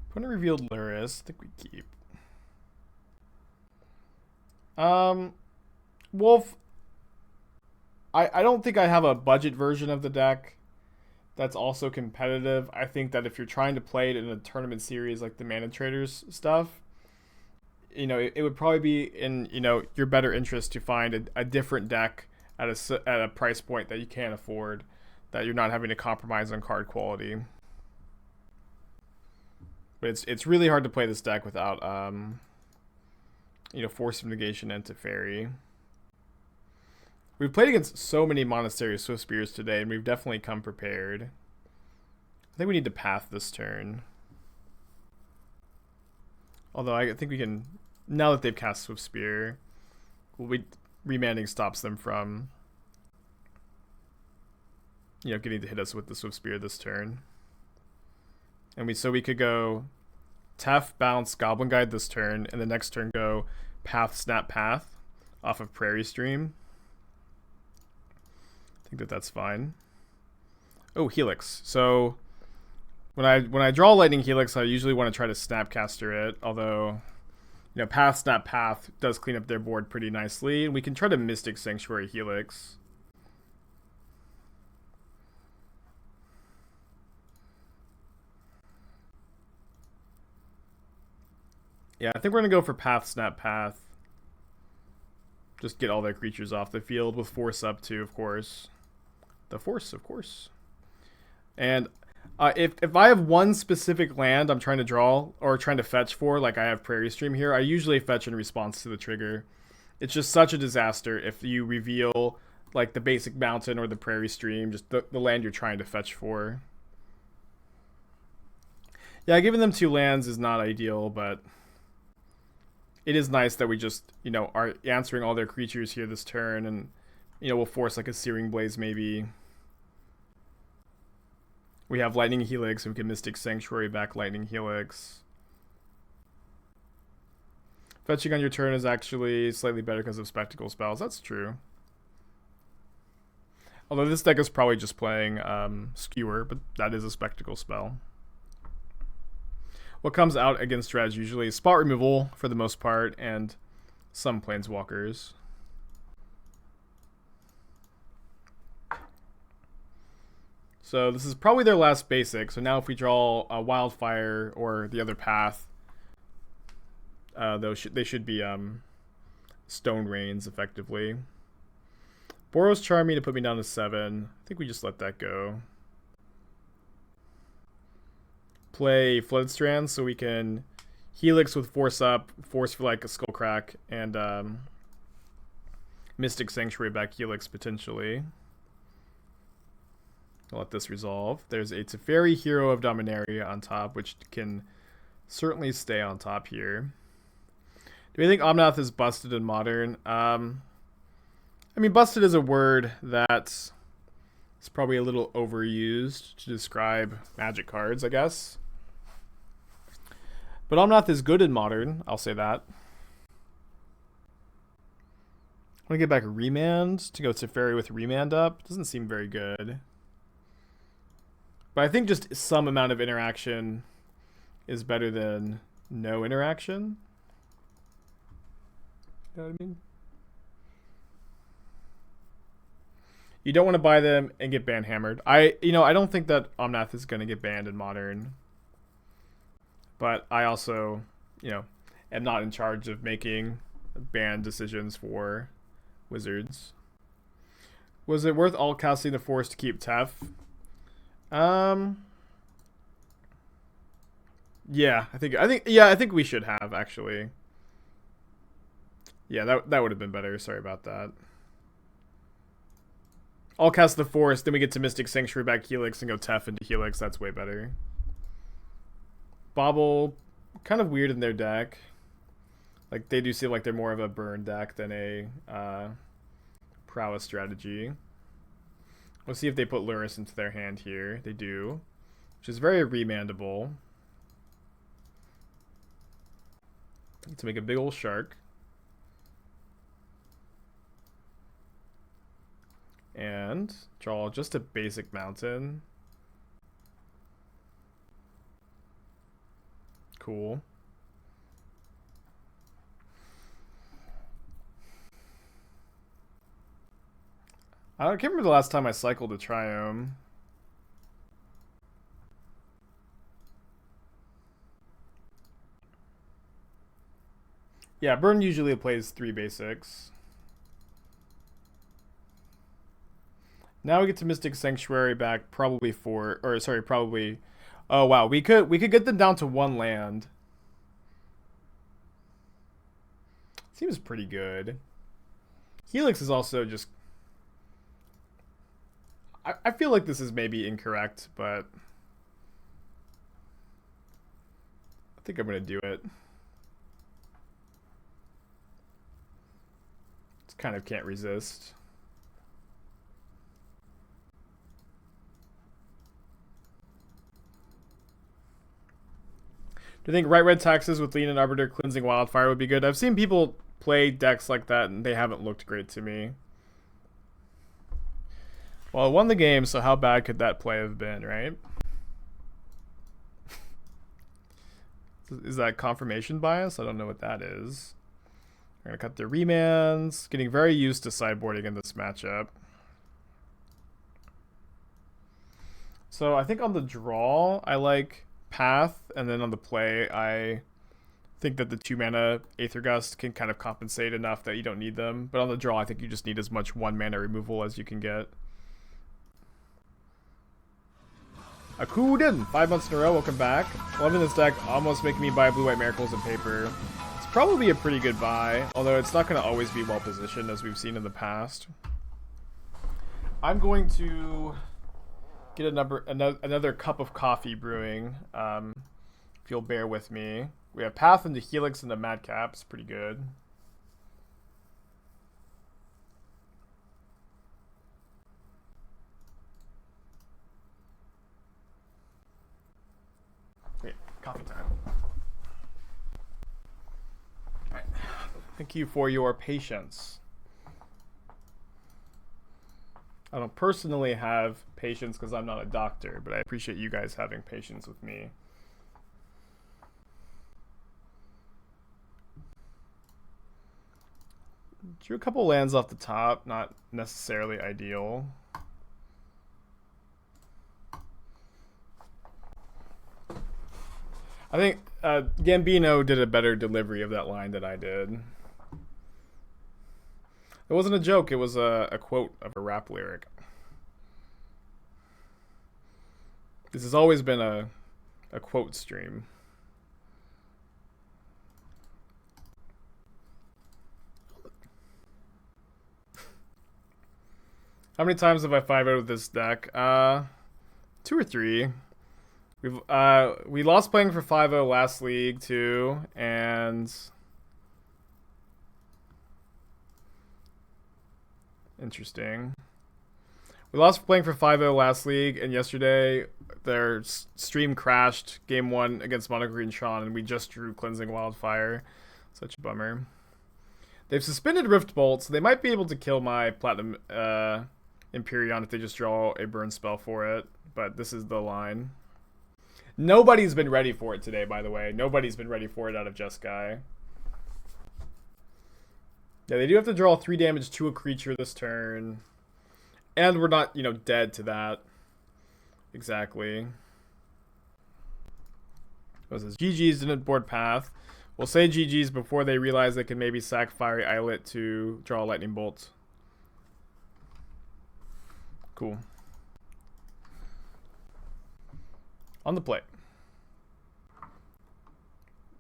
Opponent revealed Luris. I think we keep. Wolf. I don't think I have a budget version of the deck that's also competitive. I think that if you're trying to play it in a tournament series like the Mana Traders stuff, it would probably be in, your better interest to find a different deck at a price point that you can't afford, that you're not having to compromise on card quality. But it's really hard to play this deck without Force of Negation and Teferi. We've played against so many Monastery Swift Spears today, and we've definitely come prepared. I think we need to path this turn. Although I think we can, now that they've cast Swift Spear, remanding stops them from, getting to hit us with the Swift Spear this turn. And we could go Tef, bounce, Goblin Guide this turn, and the next turn go Path, Snap, Path off of Prairie Stream. I think that's fine. Oh, Helix. So when I draw Lightning Helix, I usually want to try to Snapcaster it. Although, Path, Snap, Path does clean up their board pretty nicely. And we can try to Mystic Sanctuary Helix. Yeah, I think we're going to go for Path, Snap, Path. Just get all their creatures off the field with Force up too, of course. The Force, of course. And if I have one specific land I'm trying to draw or trying to fetch for, like I have Prairie Stream here, I usually fetch in response to the trigger. It's just such a disaster if you reveal like the basic mountain or the Prairie Stream, just the land you're trying to fetch for. Yeah, giving them 2 lands is not ideal, but it is nice that we just, are answering all their creatures here this turn, and, we'll force like a Searing Blaze maybe. We have Lightning Helix, and we can Mystic Sanctuary back Lightning Helix. Fetching on your turn is actually slightly better because of Spectacle spells. That's true. Although this deck is probably just playing Skewer, but that is a Spectacle spell. What comes out against Dredge usually is spot removal for the most part, and some Planeswalkers. So this is probably their last basic. So now if we draw a Wildfire or the other path, they should be Stone Rains effectively. Boros Charm me to put me down to 7. I think we just let that go. Play Flooded Strand so we can Helix with Force up, Force for like a Skullcrack, and Mystic Sanctuary back Helix potentially. I'll let this resolve. There's a Teferi, Hero of Dominaria on top, which can certainly stay on top here. Do we think Omnath is busted in Modern? I mean, busted is a word that's probably a little overused to describe Magic cards, I guess. But Omnath is good in Modern, I'll say that. I want to get back Remand to go Teferi with Remand up. Doesn't seem very good. But I think just some amount of interaction is better than no interaction. You know what I mean? You don't want to buy them and get ban hammered. I don't think that Omnath is going to get banned in Modern. But I also, am not in charge of making ban decisions for Wizards. Was it worth alt casting the Force to keep Tef? Yeah, I think we should have actually. Yeah, that would have been better. Sorry about that. I'll cast the Force, then we get to Mystic Sanctuary back Helix and go Tef into Helix. That's way better. Bobble, kind of weird in their deck. Like, they do seem like they're more of a burn deck than a prowess strategy. We'll see if they put Luris into their hand here. They do, which is very remandable. To make a big old shark. And draw just a basic mountain. cool. I can't remember the last time I cycled a Triome. Yeah, Burn usually plays 3 basics. Now we get to Mystic Sanctuary back, probably probably. Oh wow, we could get them down to 1 land. Seems pretty good. Helix is also just. I feel like this is maybe incorrect, but I think I'm gonna do it. Just kind of can't resist. Do you think right red taxes with Lean and Arbiter Cleansing Wildfire would be good? I've seen people play decks like that and they haven't looked great to me. Well, I won the game, so how bad could that play have been, right? Is that confirmation bias? I don't know what that is. We're going to cut the remands. Getting very used to sideboarding in this matchup. So I think on the draw, I like Path, and then on the play, I think that the 2-mana Aether Gust can kind of compensate enough that you don't need them. But on the draw, I think you just need as much 1-mana removal as you can get. Akuden, 5 months in a row, welcome back. Loving this deck, almost making me buy Blue-White Miracles and paper. It's probably a pretty good buy, although it's not going to always be well positioned as we've seen in the past. I'm going to get another cup of coffee brewing, if you'll bear with me. We have Path into Helix into Madcap, it's pretty good. Wait, coffee time. Alright. Thank you for your patience. I don't personally have patience because I'm not a doctor, but I appreciate you guys having patience with me. Drew a couple lands off the top, not necessarily ideal. I think Gambino did a better delivery of that line than I did. It wasn't a joke, it was a quote of a rap lyric. This has always been a quote stream. How many times have I 5-0'd with this deck? 2 or 3. We lost playing for 5-0 last league too, and interesting. We lost playing for 5-0 last league, and yesterday their stream crashed game 1 against Raugrin Triome, and we just drew Cleansing Wildfire. Such a bummer. They've suspended Rift Bolt, so they might be able to kill my Platinum Emperion if they just draw a burn spell for it, but this is the line. Nobody's been ready for it today, by the way. Nobody's been ready for it out of Jeskai. Yeah, they do have to draw 3 damage to a creature this turn. And we're not, dead to that. Exactly. What was this? GG's didn't board Path. We'll say GG's before they realize they can maybe sack Fiery Islet to draw a Lightning Bolt. Cool. On the play.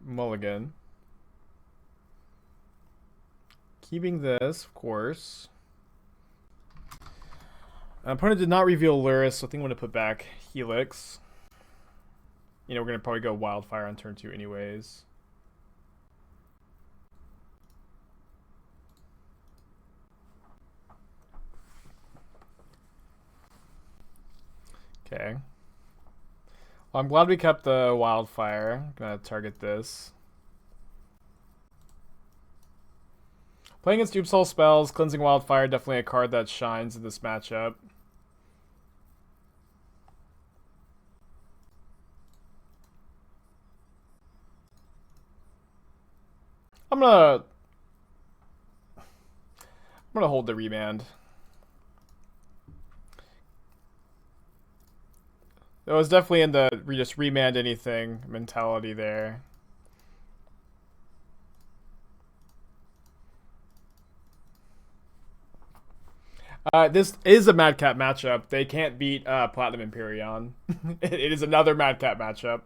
Mulligan. Keeping this, of course. Opponent did not reveal Luris, so I think I'm going to put back Helix. We're going to probably go Wildfire on turn 2 anyways. Okay. Well, I'm glad we kept the Wildfire. I'm going to target this. Playing against Dupsol spells, Cleansing Wildfire, definitely a card that shines in this matchup. gonna hold the Remand. It was definitely in the just Remand anything mentality there. This is a Madcap matchup. They can't beat Platinum Emperion. It is another Madcap matchup.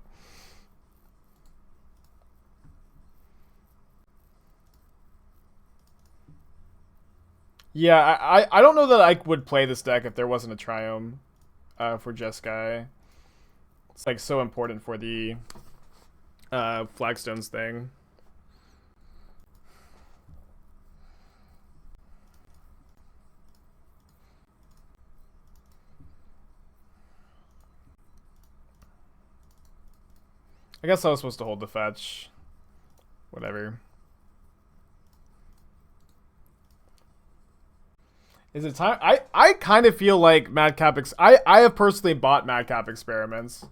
Yeah, I don't know that I would play this deck if there wasn't a Triome for Jeskai. It's like so important for the Flagstones thing. I guess I was supposed to hold the fetch. Whatever. Is it time? I kind of feel like Madcap... I have personally bought Madcap Experiments.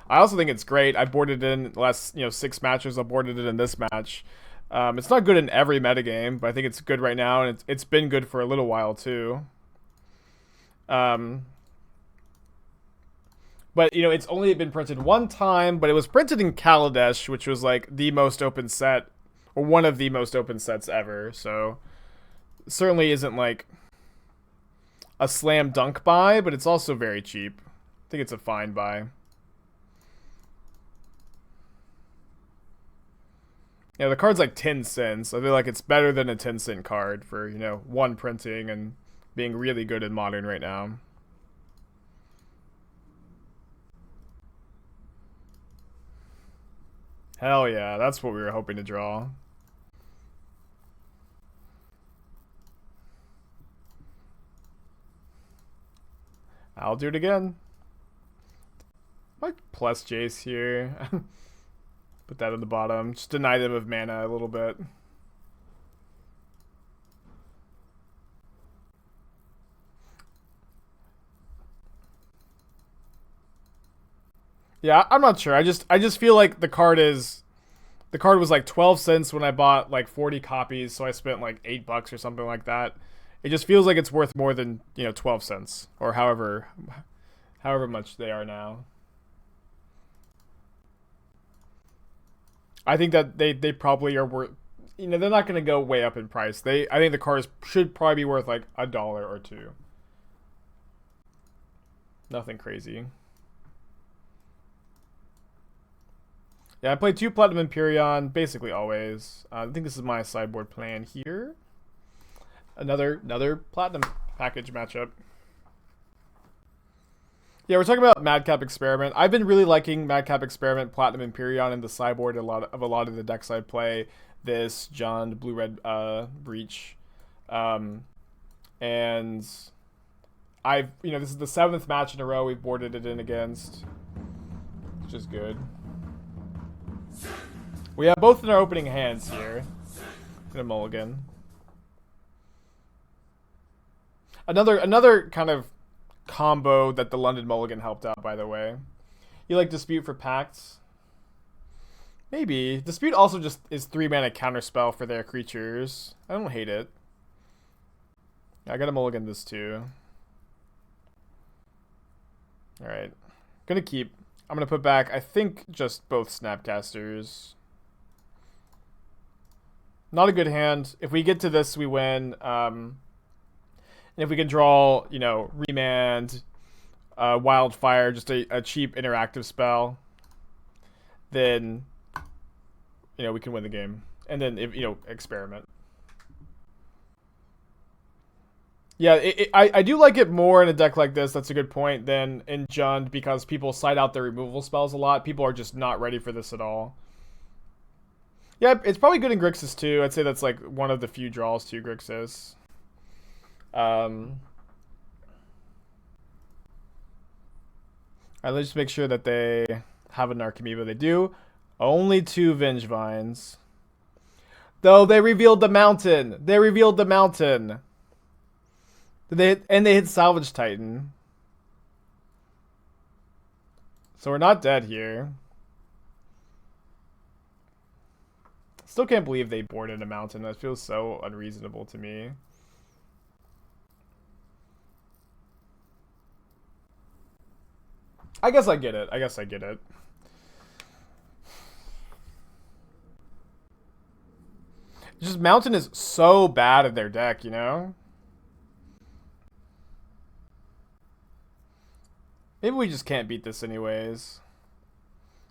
I also think it's great. I boarded it in the last 6 matches. I boarded it in this match. It's not good in every metagame, but I think it's good right now, and it's been good for a little while too. But it's only been printed one time, but it was printed in Kaladesh, which was like the most open set, or one of the most open sets ever. So it certainly isn't like a slam dunk buy, but it's also very cheap. I think it's a fine buy. Yeah, the card's like 10 cents. I feel like it's better than a 10-cent card for, one printing and being really good in Modern right now. Hell yeah, that's what we were hoping to draw. I'll do it again. Might plus Jace here. Put that at the bottom. Just deny them of mana a little bit. Yeah, I'm not sure. I just feel like the card was like 12 cents when I bought like 40 copies, so I spent like $8 or something like that. It just feels like it's worth more than, 12 cents or however much they are now. I think that they probably are worth, they're not going to go way up in price. I think the cars should probably be worth like $1 or $2. Nothing crazy. Yeah, I play 2 Platinum Emperion basically always. I think this is my sideboard plan here. Another Platinum package matchup. Yeah, we're talking about Madcap Experiment. I've been really liking Madcap Experiment, Platinum Emperion, and the sideboard a lot of the decks I play. This, Jund, Blue-Red Breach. And I've, this is the 7th match in a row we've boarded it in against, which is good. We have both in our opening hands here. Gonna mulligan. Another kind of combo that the London Mulligan helped out, by the way. You like Dispute for Pacts? Maybe. Dispute also just is 3-mana counterspell for their creatures. I don't hate it. I gotta mulligan this too. Alright. Gonna keep. I'm gonna put back, I think, just both Snapcasters. Not a good hand. If we get to this, we win. And if we can draw, Remand, Wildfire, just a cheap interactive spell, then, we can win the game. And then, Experiment. Yeah, I do like it more in a deck like this, that's a good point, than in Jund, because people side out their removal spells a lot. People are just not ready for this at all. Yeah, it's probably good in Grixis too. I'd say that's like one of the few draws to Grixis. Alright, let's just make sure that they have an Archimeva. They do. Only 2 Vengevines. Though they revealed the mountain. They revealed the mountain. They hit Salvage Titan. So we're not dead here. Still can't believe they boarded a mountain. That feels so unreasonable to me. I guess I get it. I guess I get it. Just mountain is so bad at their deck, you know? Maybe we just can't beat this anyways.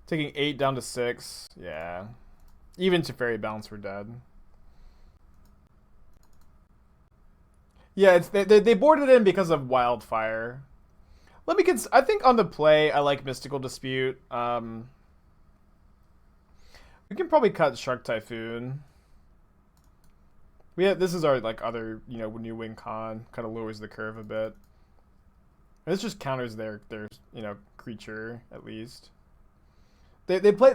Taking 8 down to 6. Yeah. Even Teferi bounce, we're dead. Yeah, it's they boarded in because of Wildfire. Let me I think on the play, I like Mystical Dispute. We can probably cut Shark Typhoon. This is our like other, you know, new win con. Kind of lowers the curve a bit. And this just counters their you know, creature at least. They play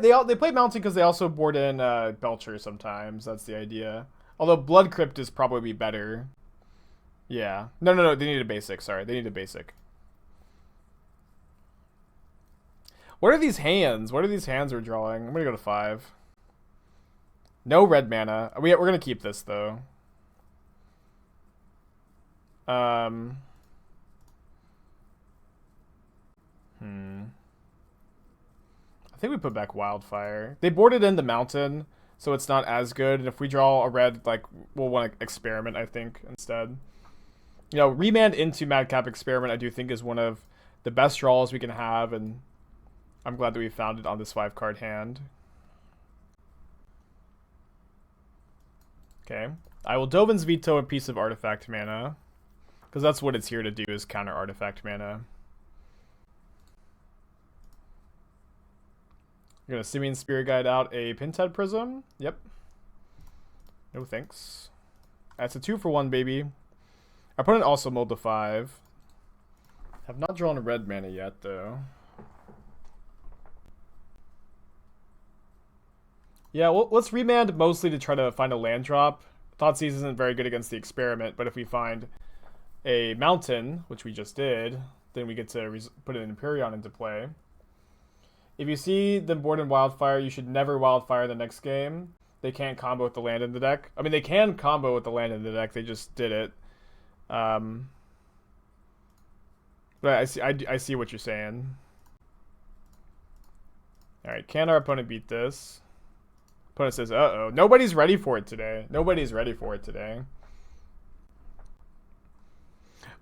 mountain because they also board in Belcher sometimes. That's the idea. Although Blood Crypt is probably better. Yeah. No. They need a basic. Sorry, they need a basic. What are these hands? What are these hands we're drawing? I'm gonna go to 5. No red mana. We're gonna keep this though. I think we put back Wildfire. They boarded in the mountain, so it's not as good. And if we draw a red, like, we'll want to experiment, I think, instead. You know, Remand into Madcap Experiment, I do think, is one of the best draws we can have, and I'm glad that we found it on this 5-card hand. Okay. I will Dovin's Veto a piece of artifact mana, because that's what it's here to do, is counter artifact mana. You're gonna Simian Spirit Guide out a Pinhead Prism. Yep. No thanks. That's a 2-for-1, baby. Our opponent also mulled to 5. Have not drawn a red mana yet, though. Yeah, well, let's Remand mostly to try to find a land drop. Thoughtseize isn't very good against the experiment, but if we find a mountain, which we just did, then we get to put an Emperion into play. If you see them board in Wildfire, you should never Wildfire the next game. They can't combo with the land in the deck. I mean, they can combo with the land in the deck. They just did it. But I see what you're saying. All right, can our opponent beat this? Opponent says, uh-oh. Nobody's ready for it today. Nobody's ready for it today.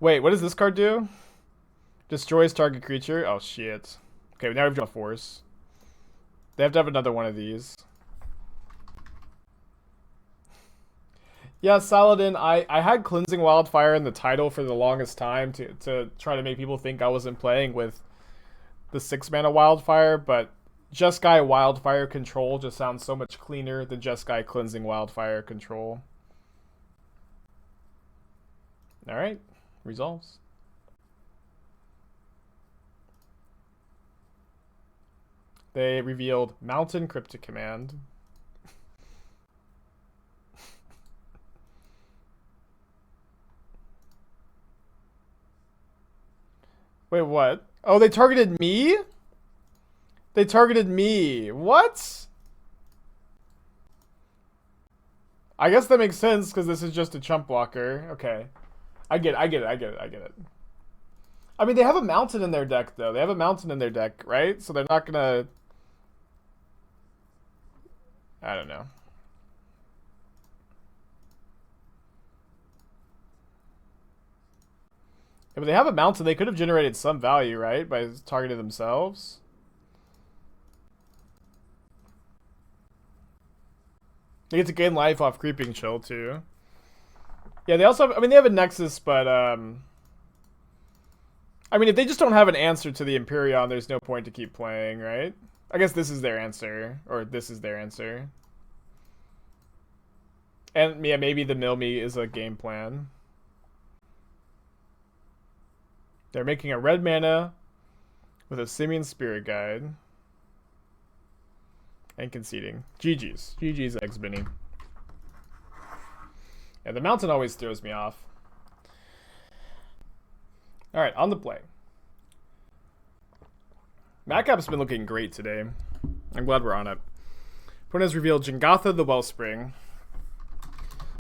Wait, what does this card do? Destroys target creature? Oh, shit. Okay, now we've drawn Force. They have to have another one of these. Yeah, Saladin, I had Cleansing Wildfire in the title for the longest time to try to make people think I wasn't playing with the 6-mana Wildfire, but Jeskai Wildfire Control just sounds so much cleaner than Jeskai Cleansing Wildfire Control. Alright, resolves. They revealed Mountain Cryptic Command. Wait, what? Oh, they targeted me? They targeted me. What? I guess that makes sense because this is just a chump blocker. Okay. I get it. I mean, they have a mountain in their deck, though. They have a mountain in their deck, right? So they're not gonna... I don't know. If they have a mountain, they could have generated some value, right? By targeting themselves. They get to gain life off Creeping Chill, too. Yeah, they also have... I mean, they have a Nexus, but... I mean, if they just don't have an answer to the Emperion, there's no point to keep playing, right? I guess this is their answer. Or this is their answer. And, yeah, maybe the Mill Me is a game plan. They're making a red mana with a Simian Spirit Guide. And conceding. GG's. GG's, X-Binny. Yeah, the mountain always throws me off. Alright, on the play. Madcap's been looking great today. I'm glad we're on it. Opponent has revealed Jingatha the Wellspring.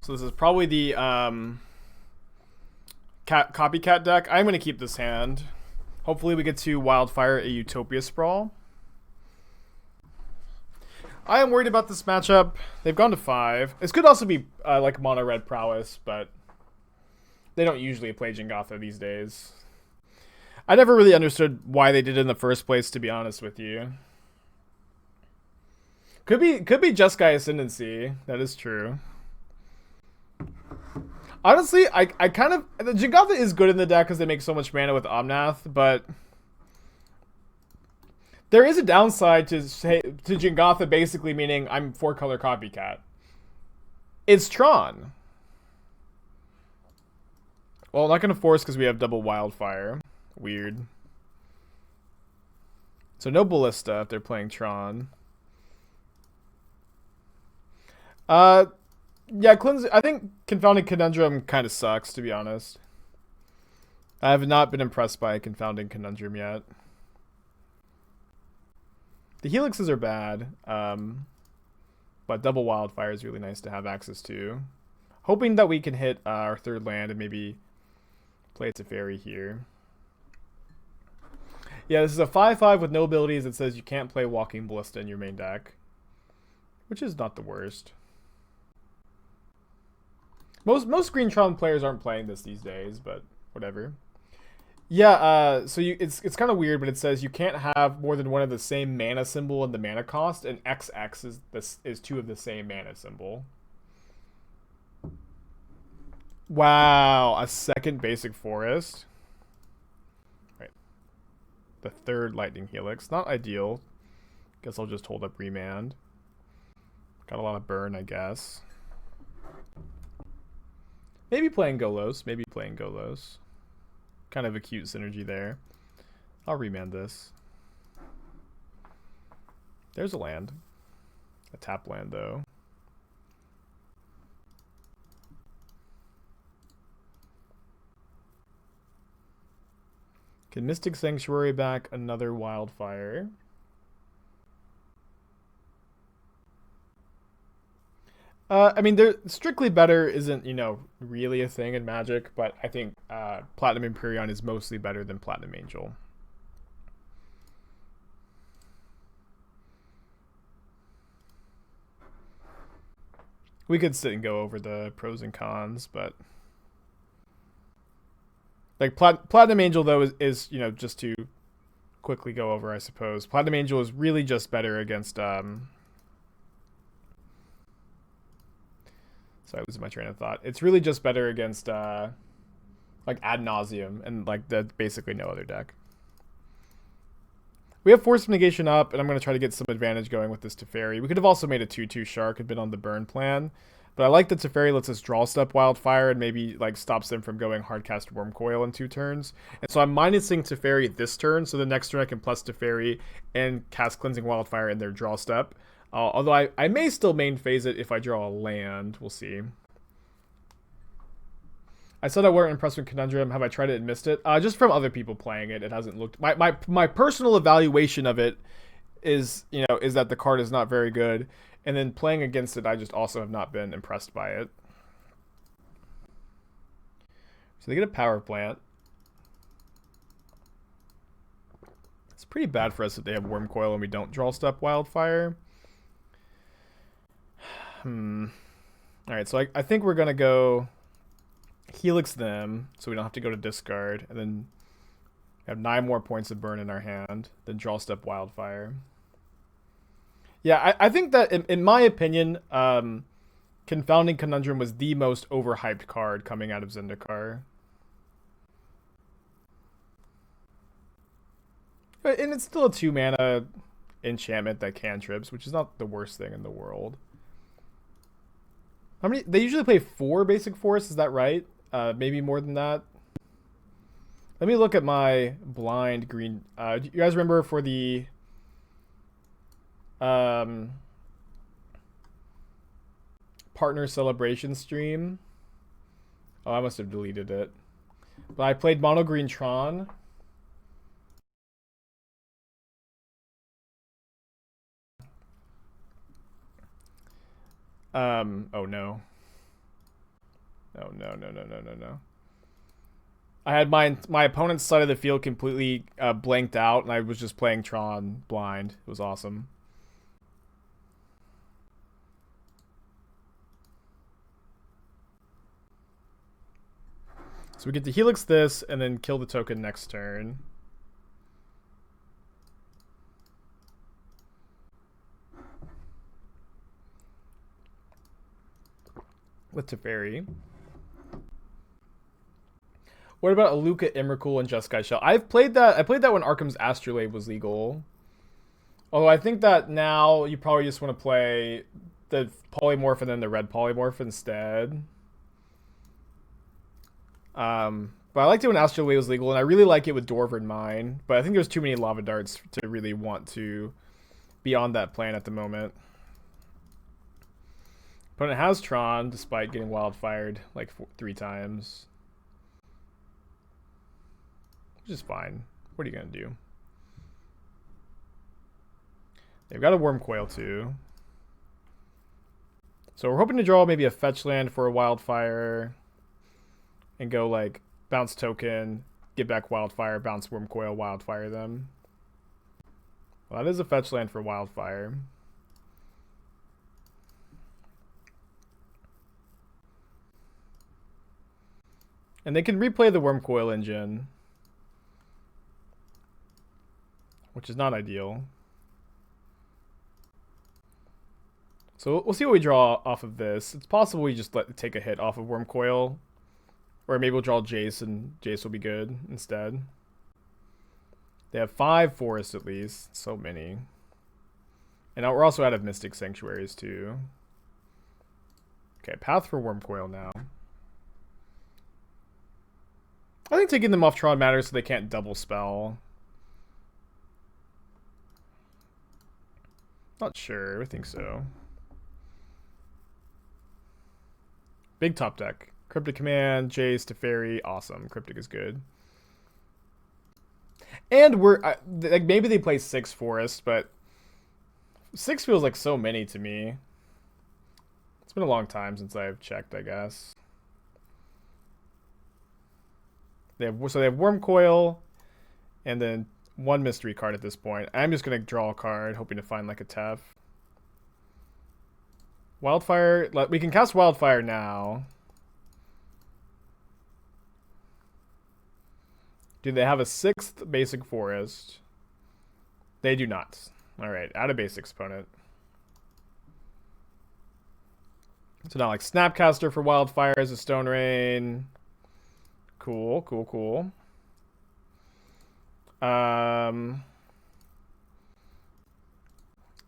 So this is probably the copycat deck. I'm going to keep this hand. Hopefully we get to Wildfire a Utopia Sprawl. I am worried about this matchup. They've gone to 5. This could also be like mono red prowess, but they don't usually play Jingatha these days. I never really understood why they did it in the first place, to be honest with you. Could be Jeskai Ascendancy. That is true. Honestly, I kind of... The Jingatha is good in the deck because they make so much mana with Omnath, but... There is a downside to Jingatha basically meaning I'm 4-color copycat. It's Tron. Well, I'm not going to force because we have double Wildfire. Weird. So no Ballista if they're playing Tron. Yeah, I think Confounding Conundrum kind of sucks, to be honest. I have not been impressed by Confounding Conundrum yet. The Helixes are bad, but double Wildfire is really nice to have access to. Hoping that we can hit our third land and maybe play Teferi here. Yeah, this is a 5/5 with no abilities that says you can't play Walking Ballista in your main deck, which is not the worst. Most Green Tron players aren't playing this these days, but whatever. Yeah, so it's kind of weird, but it says you can't have more than one of the same mana symbol in the mana cost, and XX is 2 of the same mana symbol. Wow, a second basic forest. Right. The third Lightning Helix. Not ideal. Guess I'll just hold up Remand. Got a lot of burn, I guess. Maybe playing Golos. Maybe playing Golos. Kind of a cute synergy there. I'll Remand this. There's a land. A tap land, though. Can Mystic Sanctuary back another Wildfire? I mean, they're strictly better isn't, you know, really a thing in Magic, but I think Platinum Emperion is mostly better than Platinum Angel. We could sit and go over the pros and cons, but like Platinum Angel though is you know, just to quickly go over, I suppose. Platinum Angel is really just better against sorry, losing my train of thought. It's really just better against like Ad Nauseam and like basically no other deck. We have Force of Negation up, and I'm going to try to get some advantage going with this Teferi. We could have also made a 2/2 Shark and been on the burn plan, but I like that Teferi lets us draw step Wildfire and maybe like stops them from going Hardcast Wormcoil in 2 turns. And so I'm minusing Teferi this turn, so the next turn I can plus Teferi and cast Cleansing Wildfire in their draw step. Although I may still main phase it if I draw a land. We'll see. I said I weren't impressed with Conundrum. Have I tried it and missed it? Just from other people playing it, it hasn't looked... My personal evaluation of it is, you know, is that the card is not very good. And then playing against it, I just also have not been impressed by it. So they get a power plant. It's pretty bad for us if they have Wormcoil and we don't draw step Wildfire. Alright, so I think we're going to go Helix them, so we don't have to go to discard, and then have 9 more points of burn in our hand, then draw step Wildfire. Yeah, I think that, in my opinion, Confounding Conundrum was the most overhyped card coming out of Zendikar. And it's still a 2-mana enchantment that cantrips, which is not the worst thing in the world. How many? They usually play 4 basic force, is that right? Maybe more than that. Let me look at my blind green. Do you guys remember for the partner celebration stream? Oh, I must have deleted it. But I played mono green Tron. Oh no. Oh no, no, no, no, no, no. I had my opponent's side of the field completely blanked out, and I was just playing Tron blind. It was awesome. So we get to Helix this, and then kill the token next turn. With Teferi. What about Aluka, Emrakul, and Jeskai Shell? I played that when Arkham's Astrolabe was legal. Although I think that now you probably just want to play the polymorph and then the red polymorph instead. But I liked it when Astrolabe was legal, and I really like it with Dwarven Mine. But I think there's too many Lava Darts to really want to be on that plan at the moment. Opponent has Tron, despite getting wildfired like 3 times. Which is fine. What are you going to do? They've got a Worm Coil too. So we're hoping to draw maybe a fetch land for a wildfire. And go like bounce token, get back wildfire, bounce Worm Coil, wildfire them. Well, that is a fetch land for wildfire. And they can replay the Worm Coil engine, which is not ideal. So we'll see what we draw off of this. It's possible we just take a hit off of Worm Coil. Or maybe we'll draw Jace, and Jace will be good instead. They have 5 forests at least. So many. And now we're also out of Mystic Sanctuaries too. Okay, path for Worm Coil now. I think taking them off Tron matters so they can't double spell. Not sure. I think so. Big top deck. Cryptic Command, Jace, Teferi, awesome. Cryptic is good. And we're like maybe they play 6 forest, but 6 feels like so many to me. It's been a long time since I've checked, I guess. They have Worm Coil, and then 1 mystery card at this point. I'm just gonna draw a card, hoping to find like a Tef. Wildfire. We can cast Wildfire now. Do they have a 6th basic forest? They do not. Alright, add a basics opponent. So now like Snapcaster for Wildfire as a Stone Rain. Cool, cool, cool.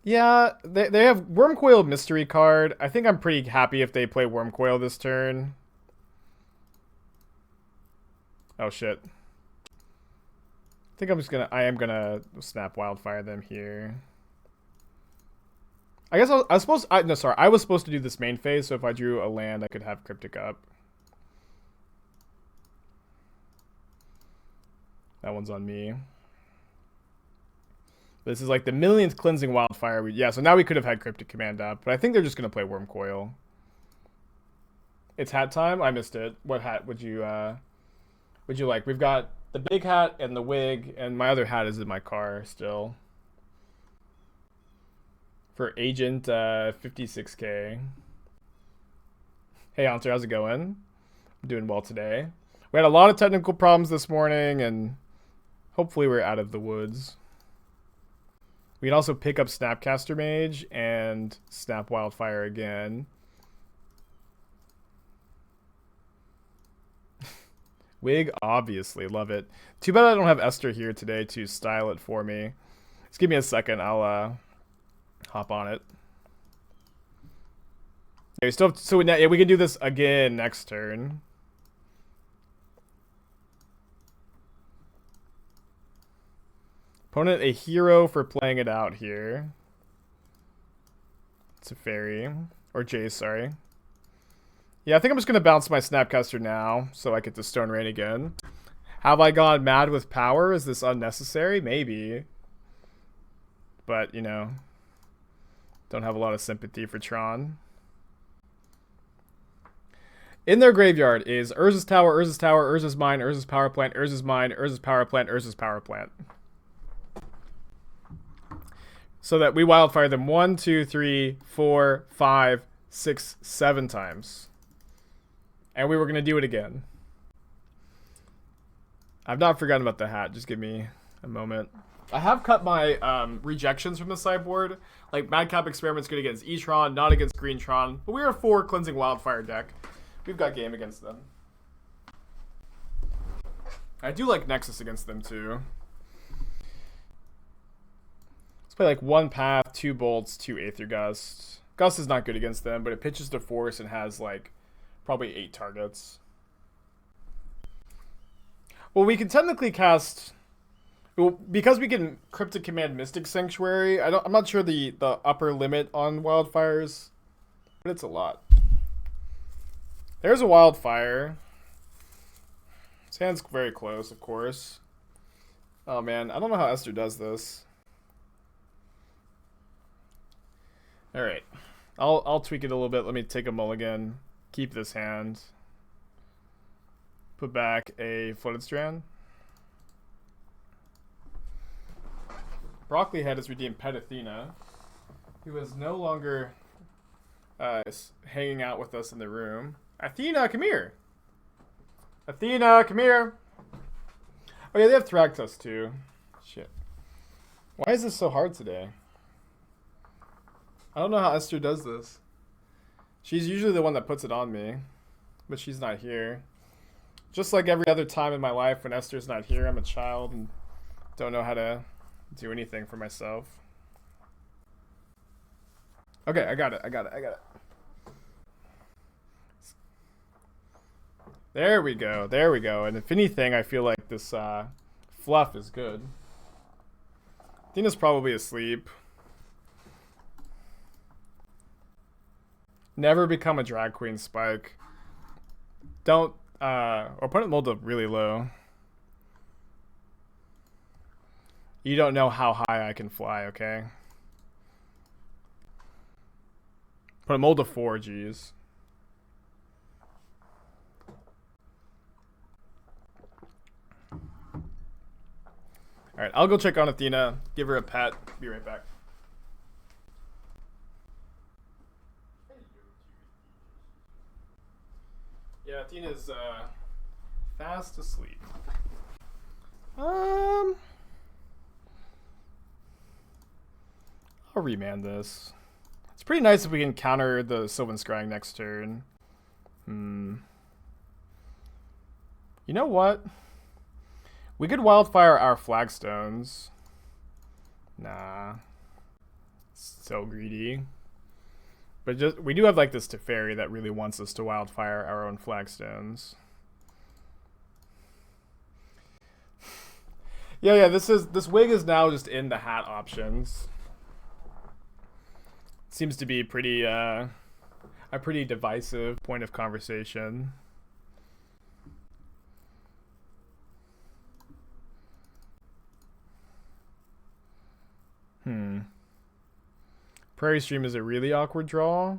Yeah, they have Worm Coil mystery card. I think I'm pretty happy if they play Worm Coil this turn. Oh shit. I think I am gonna snap Wildfire them here. I guess I was supposed I was supposed to do this main phase, so if I drew a land I could have Cryptic up. That one's on me. This is like the millionth cleansing Wildfire. Yeah, so now we could have had Cryptic Command up, but I think they're just gonna play Worm Coil. It's hat time? I missed it. What hat would you like? We've got the big hat and the wig, and my other hat is in my car still. For Agent 56K. Hey Hunter, how's it going? I'm doing well today. We had a lot of technical problems this morning, and hopefully we're out of the woods. We can also pick up Snapcaster Mage and snap Wildfire again. Wig, obviously, love it. Too bad I don't have Esther here today to style it for me. Just give me a second, I'll hop on it. Yeah, we still have, so yeah, we can do this again next turn. Opponent a hero for playing it out here. Teferi. Or Jace, sorry. Yeah, I think I'm just going to bounce my Snapcaster now, so I get to Stone Rain again. Have I gone mad with power? Is this unnecessary? Maybe. But, you know, don't have a lot of sympathy for Tron. In their graveyard is Urza's Tower, Urza's Tower, Urza's Mine, Urza's Power Plant, Urza's Mine, Urza's Power Plant, Urza's Power Plant. So that we wildfire them 1, 2, 3, 4, 5, 6, 7 times. And we were going to do it again. I've not forgotten about the hat. Just give me a moment. I have cut my rejections from the sideboard. Like, Madcap Experiment's good against E-Tron, not against Green-Tron. But we are a 4 Cleansing Wildfire deck. We've got game against them. I do like Nexus against them, too. Let's play, like, 1 Path, 2 Bolts, 2 Aether Gust. Gust is not good against them, but it pitches to Force and has, like, probably 8 targets. Well, we can technically cast... Well, because we can Cryptic Command Mystic Sanctuary, I'm not sure the upper limit on wildfires, but it's a lot. There's a wildfire. His hand's very close, of course. Oh man, I don't know how Esther does this. All right, I'll tweak it a little bit. Let me take a mulligan, keep this hand, put back a Flooded Strand. Broccoli Head has redeemed Pet Athena, who is no longer hanging out with us in the room. Athena, come here! Athena, come here! Oh yeah, they have Thragtusk too. Shit. Why is this so hard today? I don't know how Esther does this. She's usually the one that puts it on me, but she's not here. Just like every other time in my life when Esther's not here, I'm a child and don't know how to do anything for myself. Okay, I got it. There we go. And if anything, I feel like this fluff is good. Athena's probably asleep. Never become a drag queen, Spike. Don't, or put it mold up really low. You don't know how high I can fly, okay? Put a mold of 4, geez. Alright, I'll go check on Athena, give her a pet, be right back. Yeah, Athena's fast asleep. I'll remand this. It's pretty nice if we can counter the Sylvan Scrying next turn. You know what? We could wildfire our flagstones. Nah. So greedy. But just we do have like this Teferi that really wants us to wildfire our own flagstones. Yeah, this wig is now just in the hat options. Seems to be pretty a pretty divisive point of conversation. Prairie Stream is a really awkward draw.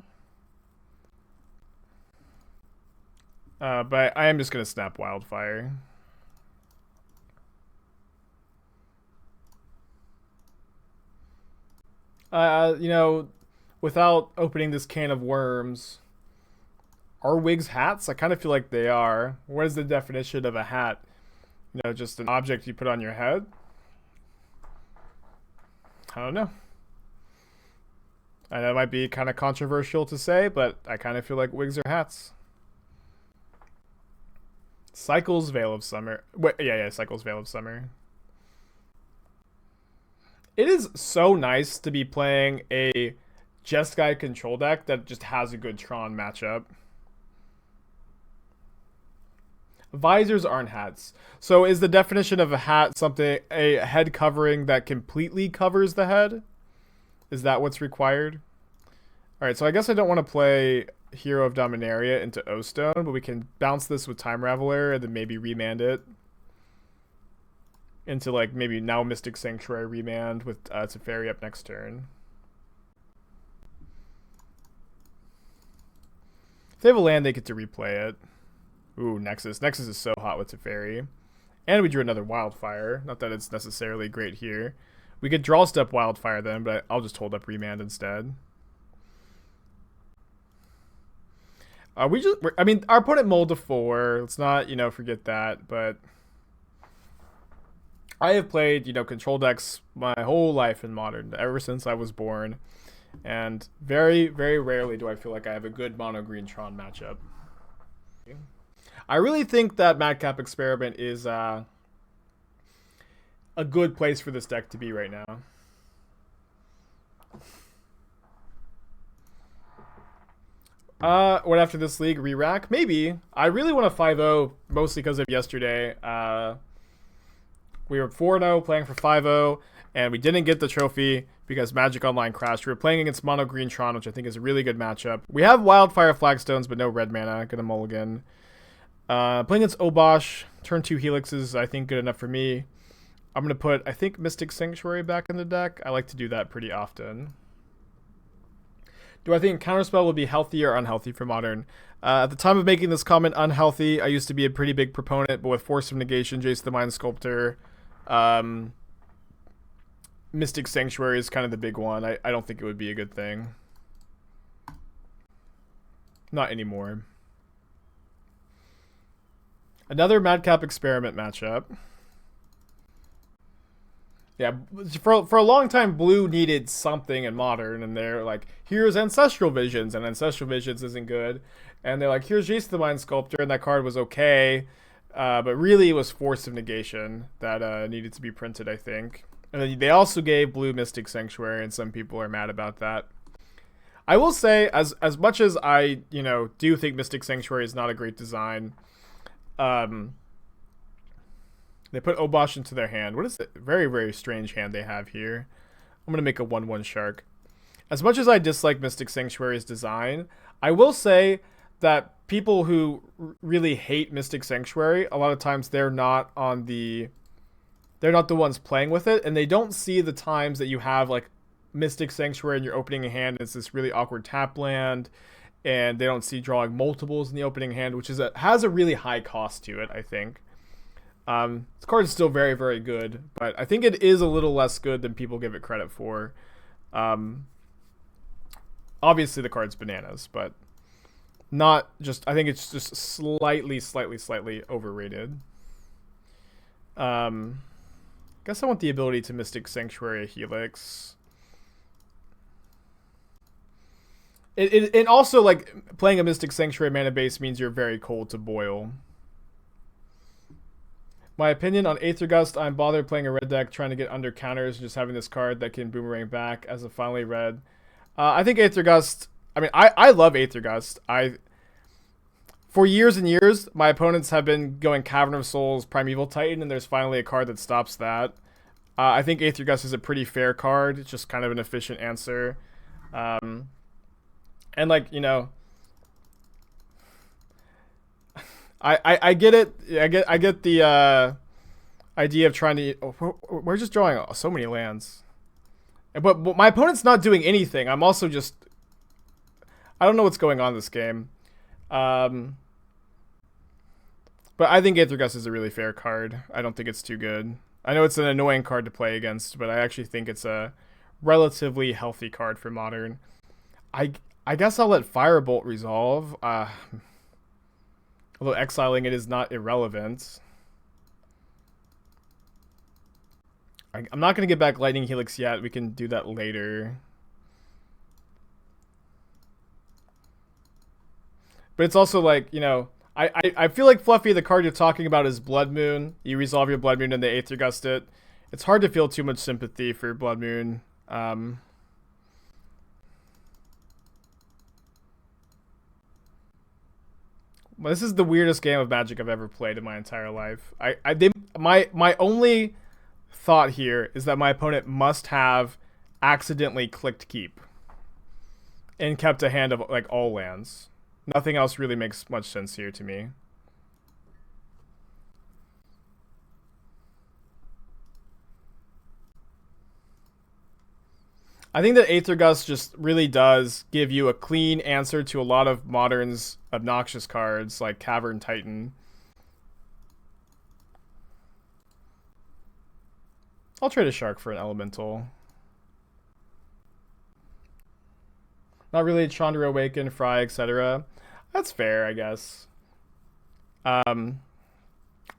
But I am just gonna snap Wildfire. You know, without opening this can of worms, are wigs hats? I kind of feel like they are. What is the definition of a hat? You know, just an object you put on your head? I don't know. I know it might be kind of controversial to say, but I kind of feel like wigs are hats. Cycles Veil of Summer. Wait, yeah, Cycles Veil of Summer. It is so nice to be playing a Jeskai control deck that just has a good Tron matchup. Visors aren't hats. So is the definition of a hat something, a head covering that completely covers the head? Is that what's required? Alright, so I guess I don't want to play Hero of Dominaria into O-Stone, but we can bounce this with Time Raveler and then maybe remand it into like maybe now Mystic Sanctuary remand with Teferi up next turn. they have a land, they get to replay it. Ooh, Nexus. Nexus is so hot with Teferi. And we drew another Wildfire. Not that it's necessarily great here. We could draw step Wildfire then, but I'll just hold up Remand instead. I mean, our opponent mulled to 4. Let's not, forget that. But I have played, control decks my whole life in Modern, ever since I was born. And very, very rarely do I feel like I have a good mono-green Tron matchup. I really think that Madcap Experiment is a good place for this deck to be right now. What after this league? Re-rack? Maybe. I really want to 5-0, mostly because of yesterday. We were 4-0 playing for 5-0, and we didn't get the trophy because Magic Online crashed. We were playing against Mono Green Tron, which I think is a really good matchup. We have Wildfire Flagstones, but no red mana. Gonna mulligan. Playing against Obosh, turn 2 Helixes, I think good enough for me. I'm gonna put, I think, Mystic Sanctuary back in the deck. I like to do that pretty often. Do I think Counterspell will be healthy or unhealthy for Modern? At the time of making this comment, unhealthy. I used to be a pretty big proponent, but with Force of Negation, Jace the Mind Sculptor, Mystic Sanctuary is kind of the big one. I don't think it would be a good thing. Not anymore. Another Madcap Experiment matchup. Yeah, for a long time, Blue needed something in Modern, and they're like, here's Ancestral Visions, and Ancestral Visions isn't good. And they're like, here's Jace the Mind Sculptor, and that card was okay. But really, it was Force of Negation that needed to be printed, I think. And then they also gave Blue Mystic Sanctuary, and some people are mad about that. I will say, as much as I, do think Mystic Sanctuary is not a great design, they put Obosh into their hand. What is it? Very, very strange hand they have here. I'm going to make a 1/1 Shark. As much as I dislike Mystic Sanctuary's design, I will say that people who really hate Mystic Sanctuary, a lot of times they're not the ones playing with it, and they don't see the times that you have like Mystic Sanctuary in your opening hand. It's this really awkward tap land, and they don't see drawing multiples in the opening hand, which has a really high cost to it, I think. This card is still very, very good, but I think it is a little less good than people give it credit for. Obviously the card's bananas, but not just, I think it's just slightly overrated. Guess I want the ability to Mystic Sanctuary a Helix. It also, like, playing a Mystic Sanctuary mana base means you're very cold to boil. My opinion on Aether Gust, I'm bothered playing a red deck trying to get under counters and just having this card that can boomerang back as a finally red. I think Aether Gust, I mean, I love Aether Gust. For years and years, my opponents have been going Cavern of Souls, Primeval Titan, and there's finally a card that stops that. I think Aether Gust is a pretty fair card. It's just kind of an efficient answer. And, like, I get it. I get the idea of trying to. We're just drawing so many lands, but my opponent's not doing anything. I'm also just. I don't know what's going on in this game, but I think Aether Gust is a really fair card. I don't think it's too good. I know it's an annoying card to play against, but I actually think it's a relatively healthy card for Modern. I guess I'll let Firebolt resolve. Although exiling it is not irrelevant. I'm not going to get back Lightning Helix yet. We can do that later. But it's also like, I feel like Fluffy, the card you're talking about is Blood Moon. You resolve your Blood Moon and they Aether Gust it. It's hard to feel too much sympathy for Blood Moon. This is the weirdest game of Magic I've ever played in my entire life. My only thought here is that my opponent must have accidentally clicked keep and kept a hand of like all lands. Nothing else really makes much sense here to me. I think that Aether Gust just really does give you a clean answer to a lot of Modern's obnoxious cards like Cavern Titan. I'll trade a Shark for an Elemental. Not really Chandra Awaken, Fry, etc. That's fair, I guess. I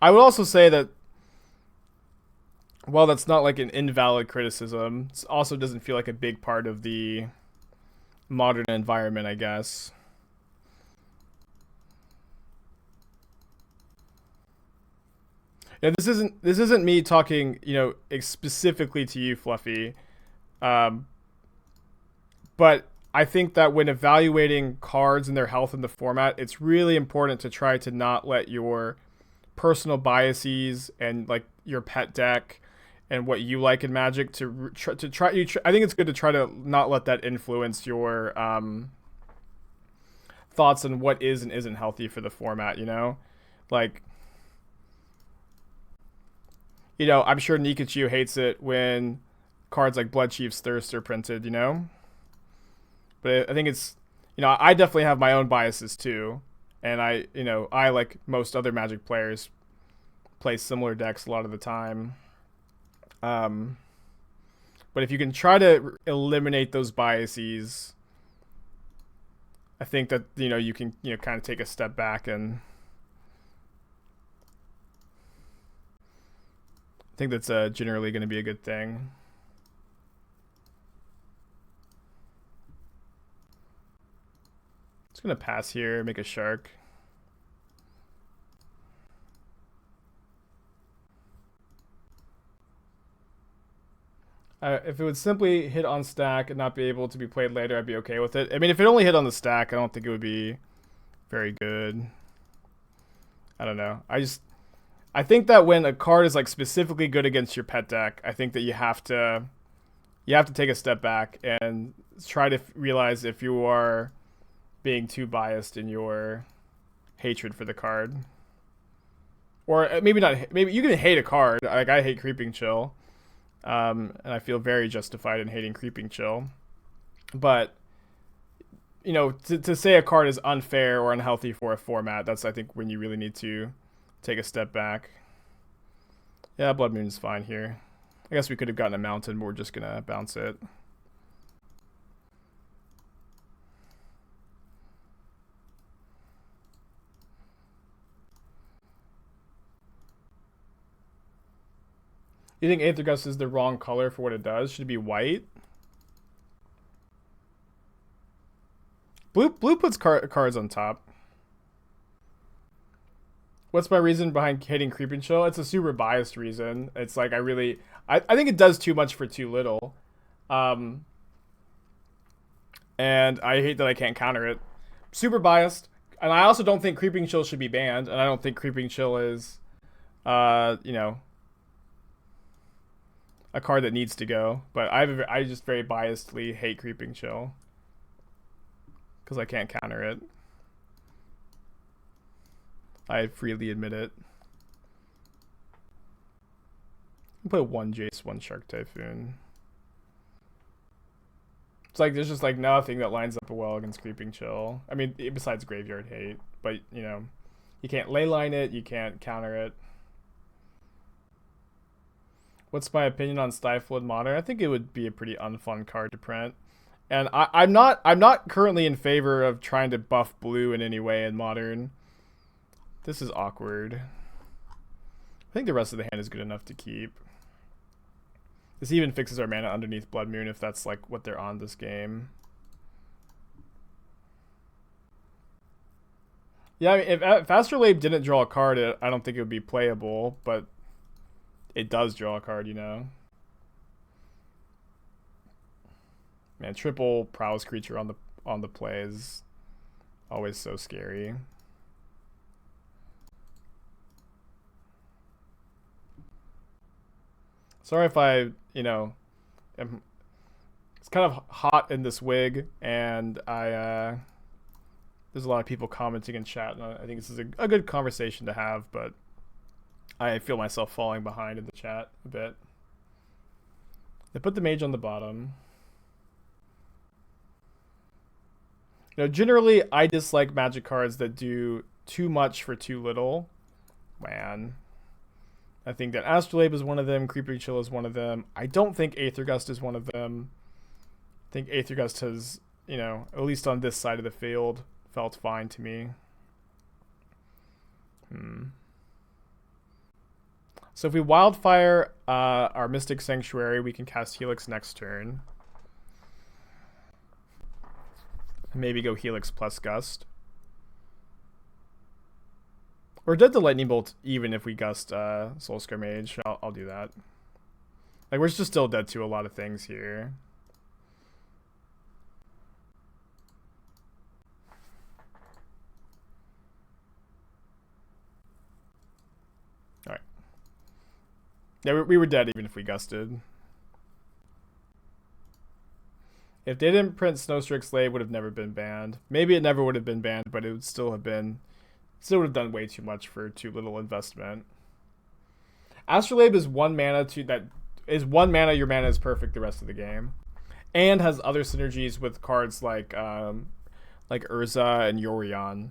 would also say that, well, that's not like an invalid criticism. It also doesn't feel like a big part of the Modern environment, I guess. Yeah, this isn't me talking, specifically to you, Fluffy. But I think that when evaluating cards and their health in the format, it's really important to try to not let your personal biases and like your pet deck and what you like in Magic I think it's good to try to not let that influence your thoughts on what is and isn't healthy for the format. Like. I'm sure Nikachu hates it when cards like Blood Chief's Thirst are printed, But I think it's, I definitely have my own biases too. And I like most other Magic players, play similar decks a lot of the time. But if you can try to eliminate those biases, I think that, you can, kind of take a step back and I think that's generally going to be a good thing. Just going to pass here, make a Shark. If it would simply hit on stack and not be able to be played later, I'd be okay with it. I mean, if it only hit on the stack, I don't think it would be very good. I don't know. I think that when a card is like specifically good against your pet deck, I think that you have to take a step back and try to realize if you are being too biased in your hatred for the card. Or maybe not. Maybe you can hate a card. Like I hate Creeping Chill, and I feel very justified in hating Creeping Chill. But to say a card is unfair or unhealthy for a format, that's I think when you really need to take a step back. Yeah, Blood Moon's fine here. I guess we could have gotten a Mountain, but we're just gonna bounce it. You think Aether Gust is the wrong color for what it does? Should it be white? Blue puts cards on top. What's my reason behind hating Creeping Chill? It's a super biased reason. It's like I think it does too much for too little. And I hate that I can't counter it. Super biased. And I also don't think Creeping Chill should be banned. And I don't think Creeping Chill is, a card that needs to go. But I just very biasedly hate Creeping Chill. Because I can't counter it. I freely admit it. I'll play one Jace, one Shark Typhoon. It's like there's just like nothing that lines up well against Creeping Chill. I mean, besides Graveyard Hate, but you can't leyline it, you can't counter it. What's my opinion on Stifled Modern? I think it would be a pretty unfun card to print. And I'm not currently in favor of trying to buff blue in any way in Modern. This is awkward. I think the rest of the hand is good enough to keep. This even fixes our mana underneath Blood Moon if that's like what they're on this game. Yeah, I mean, if Astrolabe didn't draw a card, I don't think it would be playable, but it does draw a card, Man, triple prowess creature on the play is always so scary. Sorry if I, it's kind of hot in this wig, and there's a lot of people commenting in chat, and I think this is a good conversation to have, but I feel myself falling behind in the chat a bit. They put the mage on the bottom. Generally, I dislike Magic cards that do too much for too little. Man. I think that Astrolabe is one of them. Creeping Chill is one of them. I don't think Aether Gust is one of them. I think Aether Gust has, at least on this side of the field, felt fine to me. So if we Wildfire our Mystic Sanctuary, we can cast Helix next turn. Maybe go Helix plus Gust. We're dead to Lightning Bolt even if we Gust Soulscar Mage. I'll do that. Like, we're just still dead to a lot of things here. Alright. Yeah, we were dead even if we Gusted. If they didn't print Snowstrick Slave, would have never been banned. Maybe it never would have been banned, but it would still have been... Still would have done way too much for too little investment. Astrolabe is one mana your mana is perfect the rest of the game. And has other synergies with cards like Urza and Yorion.